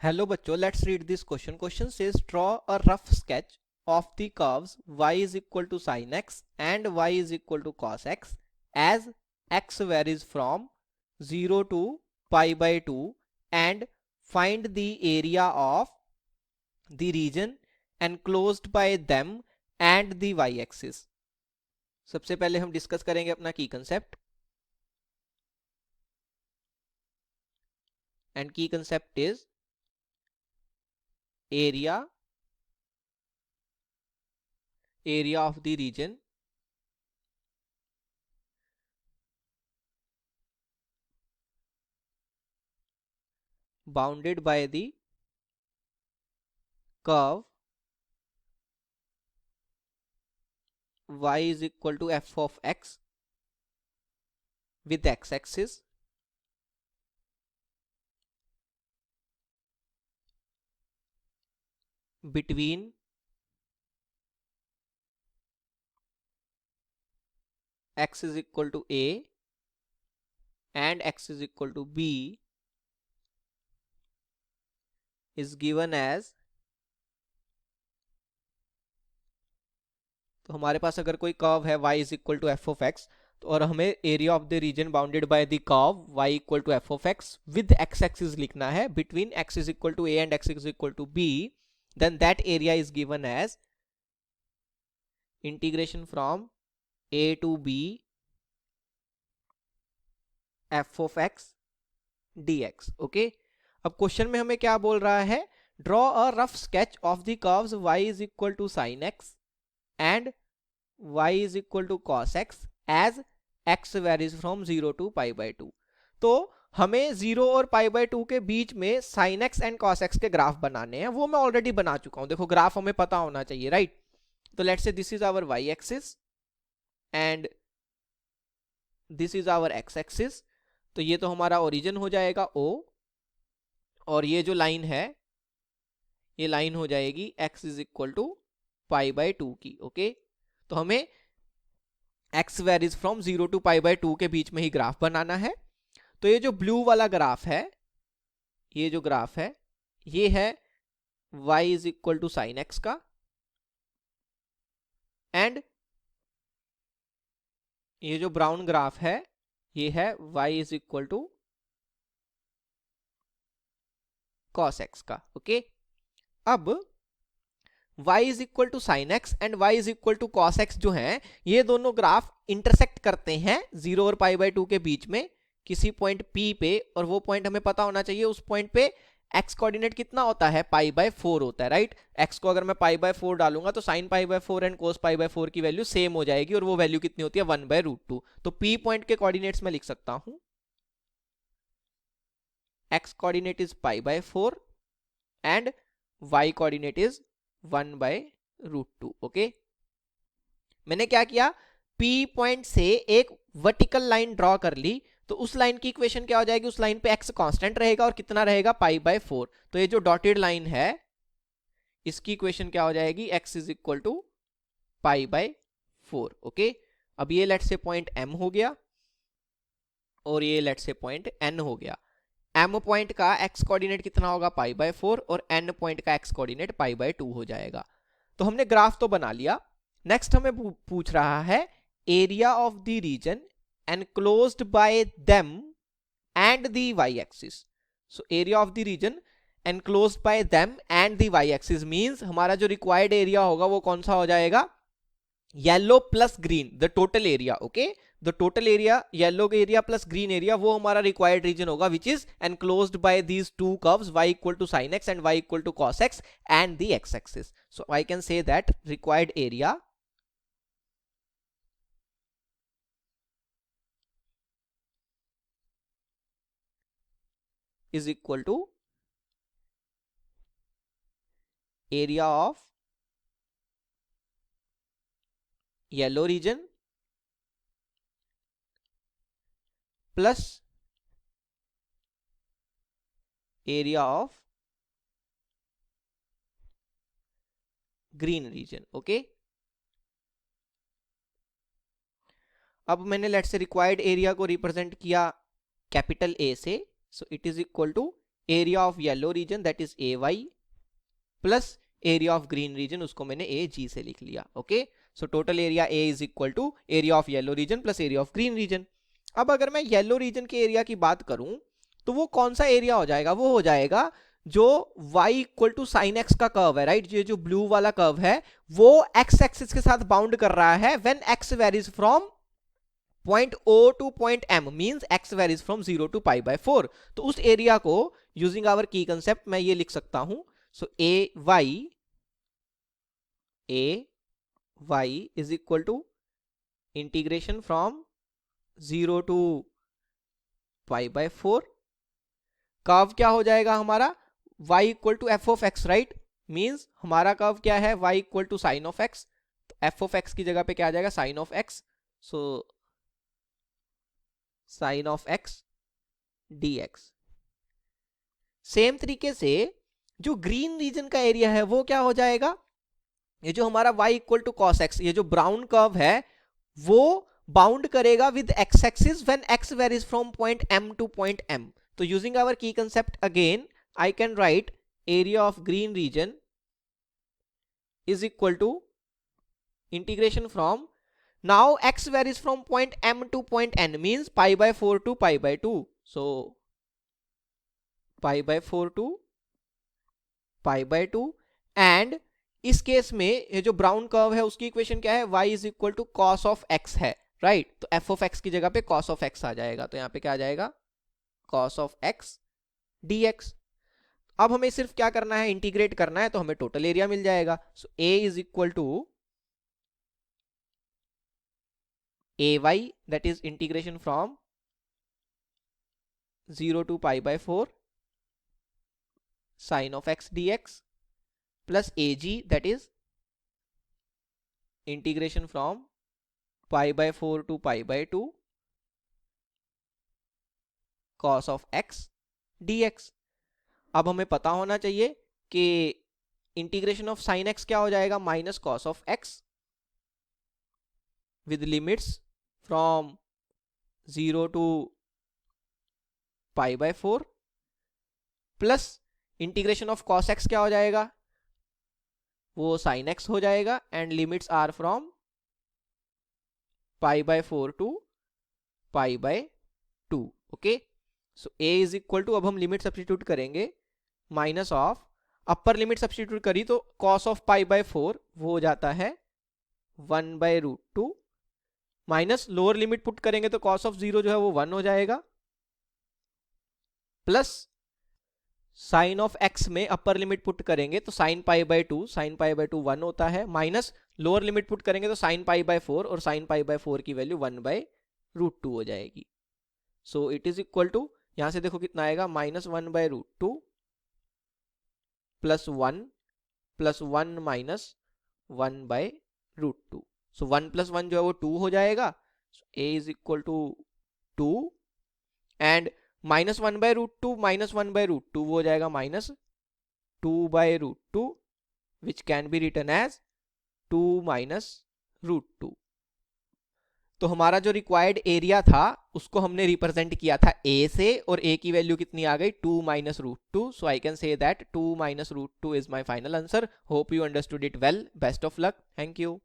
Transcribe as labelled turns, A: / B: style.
A: Hello बच्चों, let's read this question. Question says draw a rough sketch of the curves y is equal to sin x and y is equal to cos x as x varies from 0 to pi by 2 and find the area of the region enclosed by them and the y axis. सबसे पहले हम discuss करेंगे अपना की concept. And की concept is area of the region bounded by the curve y is equal to f of x with x-axis between x is equal to a and x is equal to b is given as. तो हमारे पास अगर कोई curve है y is equal to F of x, तो और हमें area of the region bounded by the curve y equal to F of x with x axis लिखना है between x is equal to a and x is equal to b, then that area is given as integration from a to b f of x dx. Okay, अब question में हमें क्या बोल रहा है? Draw a rough sketch of the curves y is equal to sin x and y is equal to cos x as x varies from 0 to pi by 2. तो हमें 0 और pi by 2 के बीच में sin x and cos x के graph बनाने हैं. वो मैं ऑलरेडी बना चुका हूं. देखो, ग्राफ हमें पता होना चाहिए, राइट? तो let's say this is our y axis and this is our x axis. तो ये तो हमारा ओरिजिन हो जाएगा O, और ये जो लाइन है ये लाइन हो जाएगी x is equal to pi by 2 की. ओके, तो हमें x varies from 0 to pi by 2 के बीच में ही ग्राफ बनाना है. तो ये जो ब्लू वाला ग्राफ है, ये जो ग्राफ है ये है y is equal to sine x का, एंड ये जो ब्राउन ग्राफ है ये है y is equal to cos x का. ओके, अब y is equal to sine x and y is equal to cos x जो है, ये दोनों ग्राफ इंटरसेक्ट करते हैं 0 और पाई बाय 2 के बीच में किसी पॉइंट P पे, और वो पॉइंट हमें पता होना चाहिए. उस पॉइंट पे x कोऑर्डिनेट कितना होता है? पाई बाय 4 होता है, राइट? x को अगर मैं पाई बाय 4 डालूंगा तो sine pi by 4 and cos pi by 4 की वैल्यू सेम हो जाएगी, और वो वैल्यू कितनी होती है? 1 बाय रूट 2. तो P पॉइंट के कोऑर्डिनेट्स में लिख सकता हूं x coordinate is pi by 4 and y coordinate is 1 by root 2. Okay, मैंने क्या किया? P पॉइंट से एक वर्टिकल लाइन ड्रॉ कर ली. तो उस लाइन की इक्वेशन क्या हो जाएगी? उस लाइन पे x कांस्टेंट रहेगा और कितना रहेगा? पाई बाय 4. तो ये जो डॉटेड लाइन है इसकी इक्वेशन क्या हो जाएगी? x is equal to pi by 4. Okay, अब ये लेट से पॉइंट M हो गया और ये लेट से पॉइंट N हो गया. M पॉइंट का x कोऑर्डिनेट कितना होगा? पाई बाय 4, और N पॉइंट का x कोऑर्डिनेट पाई बाय 2 हो जाएगा. तो हमने ग्राफ तो बना लिया. नेक्स्ट हमें पूछ रहा है area of the region enclosed by them and the y-axis. So area of the region enclosed by them and the y-axis means हमारा जो required area होगा वो कौन सा हो जाएगा? Yellow plus green, the total area. Okay, the total area, yellow area plus green area, वो हमारा रिक्वायर्ड रीजन होगा which is enclosed by these two curves y equal to sin x and y equal to cos x and the x axis. So I can say that required area is equal to area of yellow region plus area of green region. Okay, अब मैंने let say required area को represent किया capital A से. So it is equal to area of yellow region that is A Y plus area of green region, उसको मैंने A G से लिख लिया। Okay, so total area A is equal to area of yellow region plus area of green region. अब अगर मैं yellow region के area की बात करूं तो वो कौन सा एरिया हो जाएगा, वो हो जाएगा जो y equal to sine x का कर्व है, राइट। ये जो ब्लू वाला कर्व है वो x एक्सिस के साथ बाउंड कर रहा है when x varies from point O to point M, means x varies from 0 to pi by 4। तो उस एरिया को यूजिंग आवर की कंसेप्ट मैं ये लिख सकता हूं, so A Y is equal to integration from 0 to pi by 4। Curve क्या हो जाएगा हमारा, y equal to F of X, right. Means हमारा कर्व क्या है, y equal to sine of x, तो एफ ऑफ एक्स की जगह पे क्या आ जाएगा, sine of X. So sine of x dx। Same तरीके से जो ग्रीन रीजन का एरिया है वो क्या हो जाएगा, ये जो हमारा y equal to cos x, ये जो ब्राउन कर्व है वो बाउंड करेगा with x axis when x varies from point M to point M। तो using our key concept again I can write area of green region is equal to integration from, now x varies from point M to point N, means pi by 4 to pi by 2, so pi by 4 to pi by 2। and इस case में ये जो brown curve है उसकी equation क्या है, y is equal to cos of x है, right. तो f of x की जगह पे cos of x आ जाएगा, तो यहाँ पे क्या आ जाएगा, cos of x dx। अब हमें सिर्फ क्या करना है, इंटीग्रेट करना है, तो हमें टोटल एरिया मिल जाएगा। So a is equal to A Y that is integration from 0 to pi by 4 sine of x dx plus A G that is integration from pi by 4 to pi by 2 cos of x dx। अब हमें पता होना चाहिए कि integration of sine x क्या हो जाएगा, minus cos of x with limits from 0 to pi by 4 plus integration of cos x क्या हो जाएगा, वो साइन एक्स हो जाएगा, and limits are from pi by 4 to pi by 2। Okay, so a is equal to, अब हम limit substitute करेंगे, minus of upper limit substitute करी तो cos ऑफ पाई बाय 4 वो हो जाता है 1 by root 2, minus lower limit put करेंगे तो cos ऑफ 0 जो है वो 1 हो जाएगा, प्लस साइन ऑफ x में अपर लिमिट पुट करेंगे तो sine pi by 2, sine pi by 2 1 होता है, माइनस लोअर लिमिट पुट करेंगे तो साइन पाई बाय 4, और साइन पाई बाय 4 की वैल्यू 1 बाय रूट 2 हो जाएगी। So it is equal to, यहां से देखो कितना आएगा, minus 1 by root 2 plus 1 minus 1 by root 2। So 1 plus 1 जो है वो 2 हो जाएगा, a is equal to 2, and minus 1 by root 2 minus 1 by root 2 वो हो जाएगा minus 2 by root 2, which can be written as 2 minus root 2। तो हमारा जो रिक्वायर्ड एरिया था उसको हमने रिप्रेजेंट किया था a से, और a की वैल्यू कितनी आ गई, 2 minus root 2। So I can say that 2 minus root 2 is my final answer. Hope you understood it well, best of luck, thank you.